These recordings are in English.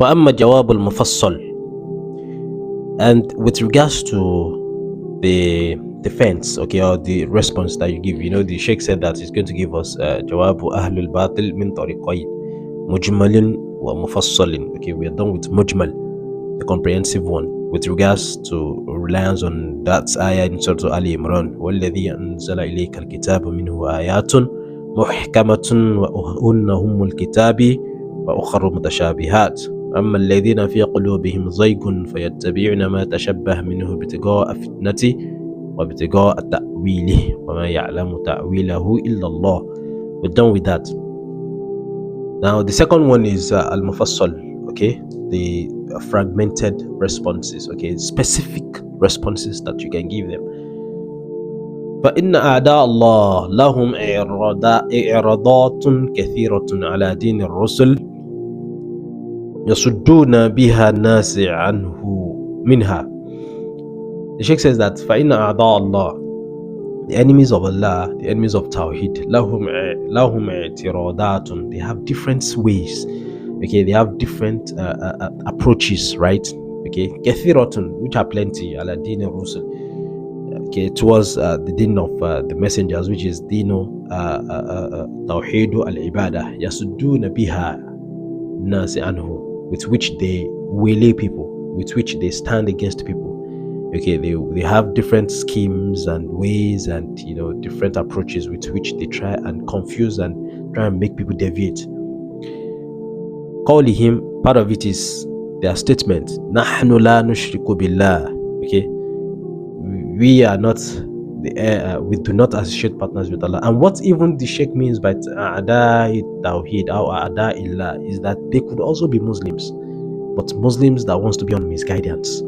وأما جواب المفصل. And with regards to the defense, okay, or the response that you give, the Sheikh said that he's going to give us جواب أهل الباطل من طريقين مجمل ومفصل. Okay, we are done with mujmal, the comprehensive one, with regards to reliance on that ayah in Surah Ali Imran. وَالَّذِي أَنزَلَ إِلَيْكَ الْكِتَابُ مِنْهُ آيَاتٌ مُحْكَمَةٌ وَأُهُنَّ هُمُّ الْكِتَابِ وأخر متشابهات أما الذين في قلوبهم زيغ فيتبعون ما تشبه منه ابتغاء فتنة وابتغاء تأويله وما يعلم تأويله إلا الله. We're done with that. Now the second one is al-mufassal, okay, the fragmented responses, okay, specific responses that you can give them. فإن أعداء الله لهم إعراضات كثيرة على دين الرسل يصدون بها الناس عنه منها. The Sheikh says that فإن أعداء الله, the enemies of Allah, the enemies of Tawheed, لهم اعتراضات, they have different ways, okay, they have different approaches, right? Okay, كثيرة, which are plenty, على دين الرسل, okay, towards the deen of the messengers, which is dino Tawheed al-Ibadah, يصدون بها الناس عنه, with which they waylay people, with which they stand against people. Okay, they have different schemes and ways and different approaches with which they try and confuse and try and make people deviate. Qawlihim, part of it is their statement, نحن لا نشرك بالله. Okay, we are not we do not associate partners with Allah. And what even the Sheikh means by A'da'i Tawheed or A'da'illah is that they could also be Muslims, but Muslims that wants to be on misguidance.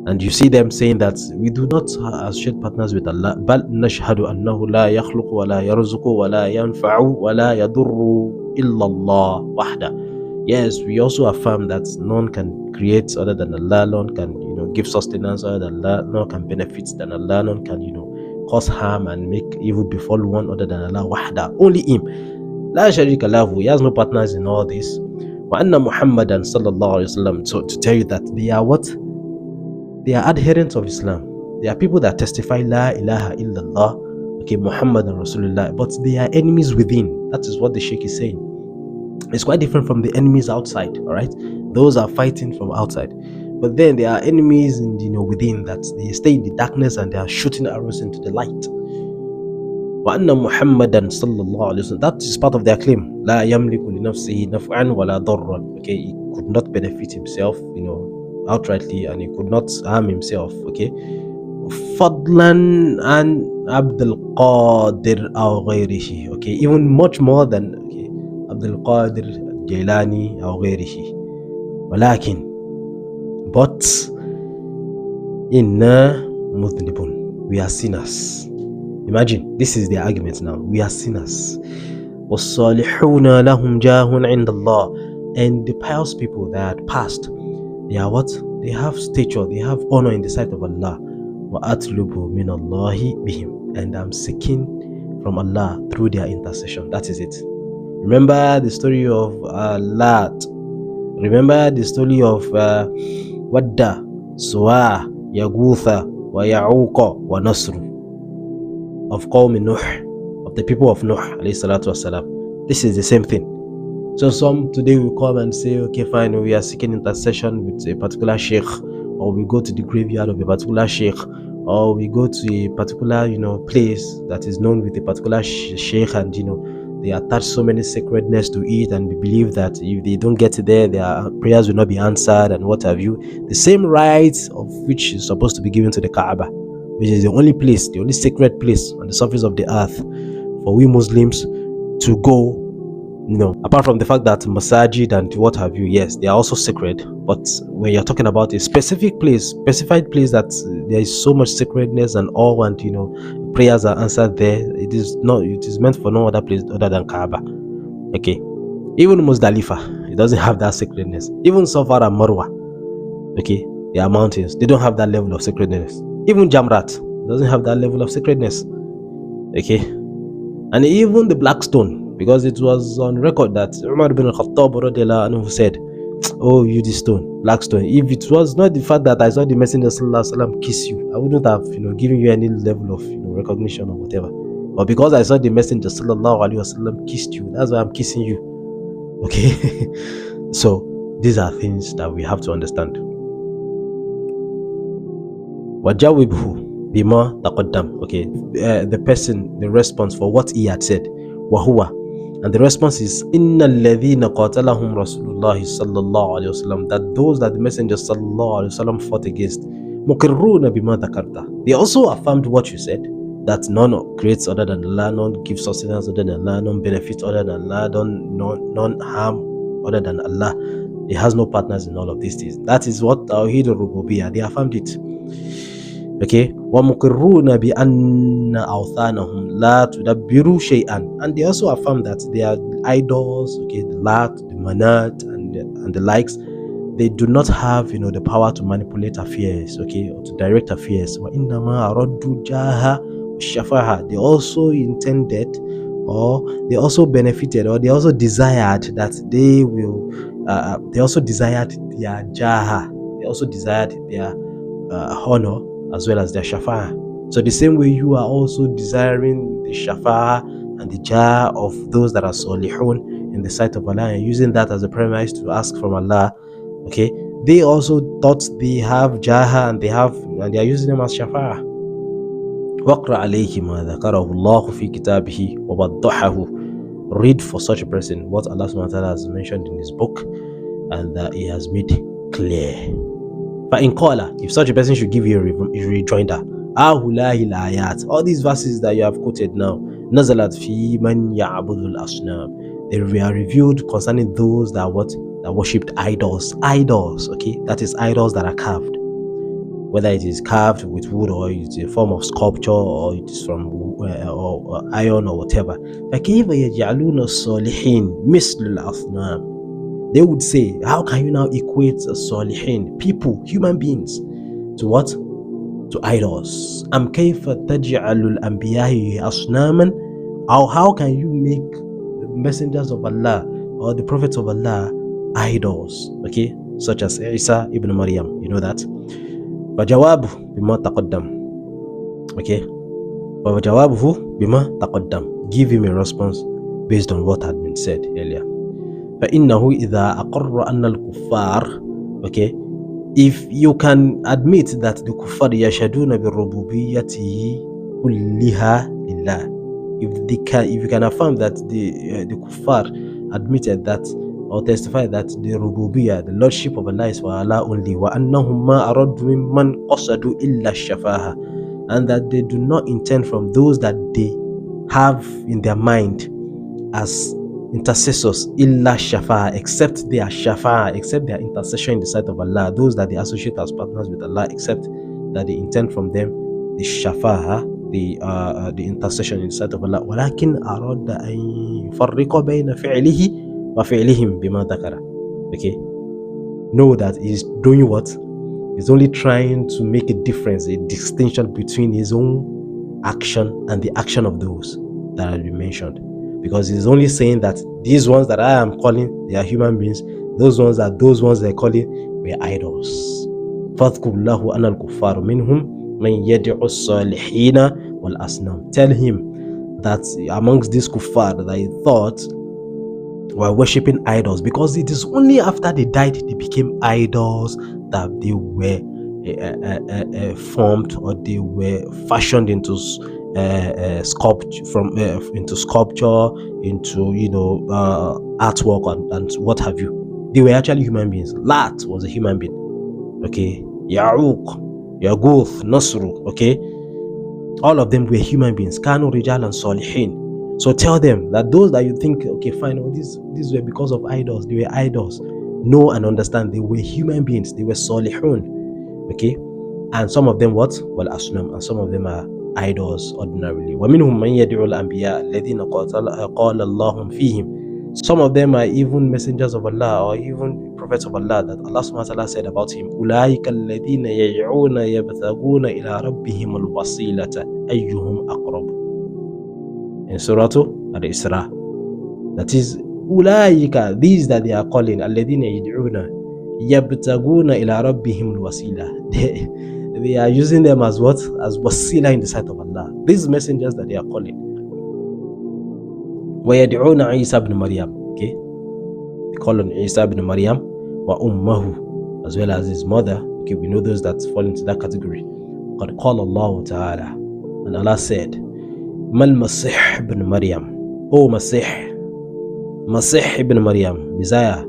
And you see them saying that we do not associate partners with Allah. بل نشهد أنه لا يخلق ولا يرزق ولا ينفع ولا يضر إلا الله وحده. Yes, we also affirm that none can create other than Allah, none can give sustenance other than Allah, none can benefit than Allah, none can cause harm and make evil befall one other than Allah wahda, only him. La sharika lahu, he has no partners in all this. Wa anna Muhammadan sallallahu alaihi wasallam, so to tell you that they are what? They are adherents of Islam. They are people that testify La ilaha illallah, okay, Muhammadan Rasulullah, but they are enemies within. That is what the Sheikh is saying. It's quite different from the enemies outside, all right? Those are fighting from outside. But then there are enemies in, within, that they stay in the darkness and they are shooting arrows into the light. وَأَنَّ مُحَمَّدًا صَلَّى اللَّهُ عَلَيْهِ وسلم, that is part of their claim. لَا يَمْلِكُ لِنَفْسِهِ نَفْعًا وَلَا ضَرًّا. Okay, he could not benefit himself, outrightly, and he could not harm himself, okay? فَضْلًا عَنْ عَبْدِ الْقَادِرِ أَوْ غَيْرِهِ. Okay, even much more than Abdul Qadir Jailani أو غيره. ولكن, but inna mudhnibun, we are sinners. Imagine, this is the argument now. We are sinners. وَالصَّالِحُونَ لَهُمْ جَاهٌ عِنْدَ اللَّهِ. And the pious people that passed, they are what? They have stature, they have honor in the sight of Allah. وَأَطْلُبُ مِنَ اللَّهِ بِهِمْ. And I'm seeking from Allah through their intercession. That is it. Remember the story of Lat. Remember the story of Wadda, Suwa, Yaghutha, wa Ya'uqa, wa Nasr, of Qawm Nuh, of the people of Nuh alayhi salatu wasalam. This is the same thing. So some today will come and say, okay, fine, we are seeking intercession with a particular sheikh, or we go to the graveyard of a particular sheikh, or we go to a particular place that is known with a particular sheikh, and they attach so many sacredness to it, and we believe that if they don't get there, their prayers will not be answered and what have you. The same rights of which is supposed to be given to the Kaaba, which is the only place, the only sacred place on the surface of the earth for we Muslims to go. Apart from the fact that masajid and what have you, yes, they are also sacred, but when you're talking about a specific place, specified place that there is so much sacredness and awe, and prayers are answered there, it is meant for no other place other than Kaaba. Okay, even Muzdalifah, it doesn't have that sacredness. Even Safa and Marwa, okay, they are mountains, they don't have that level of sacredness. Even Jamrat doesn't have that level of sacredness. Okay, and even the black stone, because it was on record that Umar ibn al-Khattab said oh, you this stone, black stone. If it was not the fact that I saw the Messenger sallallahu alaihi wasallam kiss you, I wouldn't have, given you any level of, recognition or whatever. But because I saw the Messenger sallallahu alaihi wasallam kissed you, that's why I'm kissing you. Okay. So these are things that we have to understand. Wajawibhu bima taqaddam. Okay, the person, the response for what he had said. Wahuwa, and the response is Inna alladhina qatalahum Rasulullah sallallahu alayhi wasallam, that those that the Messenger sallallahu alayhi wasallam fought against, muqirruna bima dhakarta, they also affirmed what you said, that none creates other than Allah, none gives sustenance other than Allah, none benefits other than Allah, none harm other than Allah. He has no partners in all of these things. That is what Tawheed al-Rububiyyah, they affirmed it. Okay, وَمُقِرُّونَ بِأَنَّ أَوْثَانَهُمْ لَا تُدَبِّرُ شَيْئًا, and they also affirm that their idols, okay, the Lat, the Manat, and the likes, they do not have, the power to manipulate affairs, okay, or to direct affairs. وَإِنَّمَا أَرَدُّ جَاهَ وَالشَّفَاعَةَ, they also intended, or they also benefited, or they also desired that they will, they also desired their jaha, they also desired their honor, as well as their shafa'ah. So the same way you are also desiring the shafa'ah and the jah of those that are solihun in the sight of Allah, and using that as a premise to ask from Allah, okay, they also thought they have jaha and they are using them as shafa'ah. وَقْرَ عَلَيْهِ مَا ذَكَرَهُ اللَّهُ فِي كِتَابِهِ وَوَضَّحَهُ, read for such a person what Allah subhanahu wa ta'ala has mentioned in his book and that he has made clear. But in Qala, if such a person should give you a rejoinder, Ahulahi ayat, all these verses that you have quoted now, Nazalat fi man ya'budul asnam, they are revealed concerning those that worshipped idols, okay, that is idols that are carved, whether it is carved with wood or it's a form of sculpture or it is from or iron or whatever. فَكَيْفَ يَجْعَلُونَ الصَّالِحِينَ مِثْلُ الْأَصْنَامِ, they would say, how can you now equate salihin, people, human beings, to what? To idols. Am kayfa taj'alul anbiya'i asnaman? How can you make the messengers of Allah or the prophets of Allah idols? Okay, such as Isa ibn Maryam, you know that. Fajawabuhu bima taqaddam. Okay, fajawabuhu bima taqaddam. Give him a response based on what had been said earlier. فإنه إذا أقر أن الكفار, okay, if you can admit that the kuffar يشهدون بربوبيته كلها لله, if you can affirm that the kuffar admitted that or testify that the rububiyyah, the lordship of Allah, is for Allah only, وأنهم ما أرادوا ممن قصدوا إلا الشفاعة, and that they do not intend from those that they have in their mind as intercessors illa shafa'a, except their shafa'a, except their intercession in the sight of Allah, those that they associate as partners with Allah, except that they intend from them the shafa'a, the intercession in the sight of Allah. ولكن أراد أن يفرق بين فعله وفعلهم بما ذكر. Okay, know that he's doing what? He's only trying to make a difference, a distinction between his own action and the action of those that have been mentioned. Because he's only saying that these ones that I am calling, they are human beings. Those ones they're calling were idols. فَاذْكُرْ لَهُ أَنَا الْكُفَّارُ مِنْهُمْ مَنْ يَدْعُ الصَّالِحِينَ وَالْأَصْنَامِ. Tell him that amongst these kuffar that he thought were worshipping idols, because it is only after they died they became idols, that they were formed, or they were fashioned into sculpture, into sculpture, into artwork and what have you. They were actually human beings. Lat was a human being. Okay, Ya'uq, Yaguth, Nasru. Okay, all of them were human beings. Kanu Rijal and Salihin. So tell them that those that you think, okay, fine, these were because of idols, they were idols. Know and understand they were human beings. They were Salihun. Okay, and some of them what? Well, Asnam, and some of them are idols ordinarily. وَمِنْهُمْ مَنْ يَدْعُ الْأَنْبِيَاءَ الَّذِينَ قَالَ اللَّهُ فِيهِمْ. Some of them are even messengers of Allah, or even prophets of Allah, that Allah subhanahu wa ta'ala said about him, أُولَٰئِكَ الَّذِينَ يَدْعُونَ يَبْتَغُونَ إِلَىٰ رَبِّهِمُ الْوَسِيلَةَ أَيُّهُمْ أَقْرَبُ. In Surah Al-Isra. That is, أُولَٰئِكَ, these that they are calling, الَّذِينَ يَدْعُونَ, يَبْتَغُونَ إِلَىٰ رَبِّهِمُ الْوَسِيلَةِ. They are using them as what? As wasila in the sight of Allah. These messengers that they are calling. وَيَدْعُونَ عِيسَى بْنِ مَرْيَمَ. Okay? They call on Isa ibn Maryam wa ummahu, as well as his mother. Okay, we know those that fall into that category. قَدْ قَالَ اللَّهُ تَعَالَى. And Allah said, مَا الْمَسِيحِ ibn Maryam. O Masih ibn Maryam, Messiah,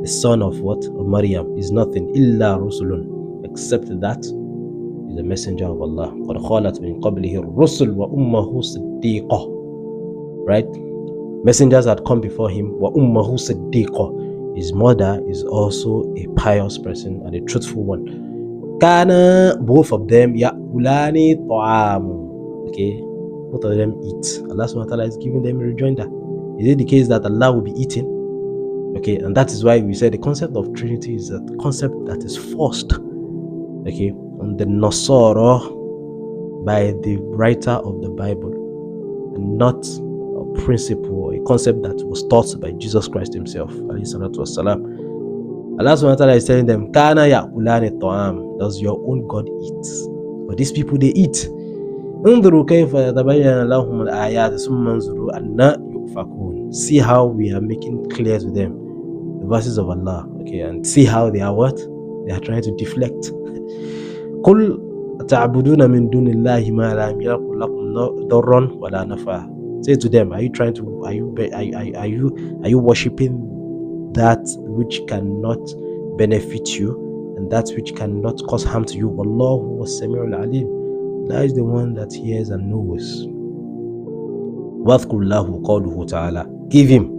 the son of what? Of Maryam, is nothing illa rusulun, except that is a messenger of Allah. قَدْ خَالَتْ مِنْ قَبْلِهِ الرُّسُلُ وَأُمَّهُ صِدِّيقَةٌ. Right? Messengers had come before him. وَأُمَّهُ صِدِّيقَةٌ. His mother is also a pious person and a truthful one. Kana, both of them, ya'ulani ta'am. Okay, both of them eat. Allah subhanahu wa ta'ala is giving them a rejoinder. Is it the case that Allah will be eating? Okay, and that is why we said the concept of Trinity is a concept that is forced, okay, on the Nasara by the writer of the Bible, and not a principle, a concept that was taught by Jesus Christ himself. Allah subhanahu wa ta'ala is telling them, Kana ya'kulani ta'am. Does your own God eat? But these people, they eat. See how we are making clear to them the verses of Allah, okay, and see how they are what? They are trying to deflect. قُلْ أَتَعْبُدُونَ مِن دُونِ اللَّهِ مَا لَا يَمْلِكُ لَكُمْ ضَرًّا وَلَا نَفْعًا. Say to them, are you worshipping that which cannot benefit you and that which cannot cause harm to you? Wallahu was-sami'ul alim. Allah is the one that hears and knows. وَاذْكُرْ لَهُ قَوْلُهُ تَعَالَى. Give him,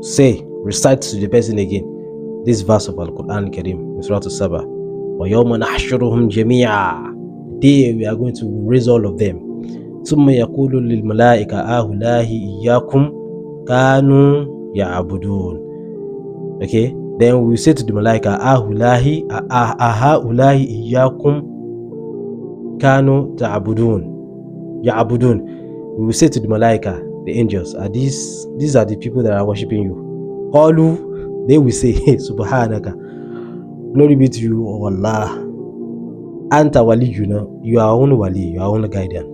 say, recite to the person again this verse of Al-Quran Kareem in Surah Al-Saba. وَيَوْمَ نَحْشُرُهُمْ جَمِيعًا. Today we are going to raise all of them. ثُمَّ يَقُولُ لِلْمَلَائِكَةِ أَهُؤُلَاءِ إِيَّاكُمْ كَانُوا يَعْبُدُونَ. Okay, then we say to the Malaika, أَهُؤُلَاءِ إِيَّاكُمْ كَانُوا يَعْبُدُونَ. We will say to the Malaika, the angels, are these are the people that are worshipping you. Qalu, they will say, Subhanaka, glory be to you, O Allah. Anta waliyuna, you are our own wali, you are our own guardian.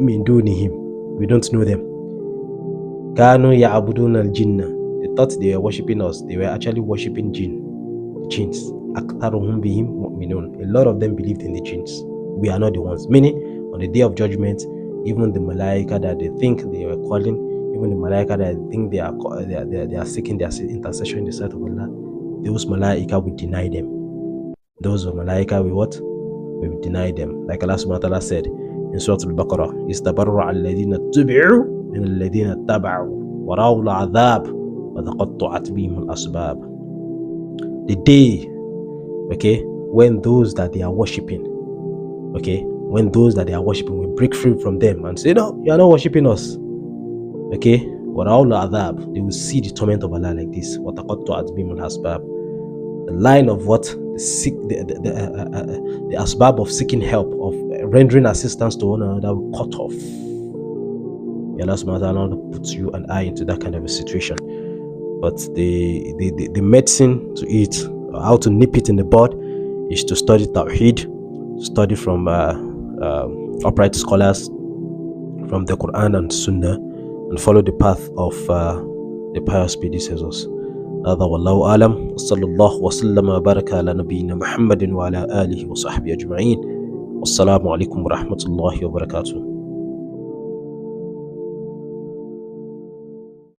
Min dunihim, we don't know them. Kanu ya'buduna al-jinna. They thought they were worshipping us. They were actually worshipping the jinns. Aktharuhum bihim mu'minun. A lot of them believed in the jinns. We are not the ones. Meaning, on the day of judgment, even the Malaika that they think they were calling, even the Malaika that they think they are seeking their intercession in the sight of Allah, those Malaika will deny them. Those Malaika will what? Will deny them. Like Allah subhanahu wa ta'ala said in Surah Al-Baqarah, إِسْتَبَرَّعَ الَّذِينَ اتُّبِعُوا مِنَ الَّذِينَ اتَّبَعُوا وَرَأَوْا الْعَذَابَ وَتَقَطَّعَتْ بِهِمُ الْأَسْبَابُ. The day, okay, when those that they are worshipping, okay, when those that they are worshipping will break free from them and say, no, you are not worshipping us. Okay? They will see the torment of Allah like this. The line of what? The asbab of seeking help, of rendering assistance to one another will cut off. Allah subhanahu wa ta'ala puts you and I into that kind of a situation. But the medicine to it, how to nip it in the bud, is to study Tawheed, study from upright scholars from the Quran and Sunnah, and follow the path of the pious predecessors. هذا والله أعلم. صلى الله وسلم وبارك على نبينا محمد وعلى آله وصحبه أجمعين. والسلام عليكم ورحمة الله وبركاته.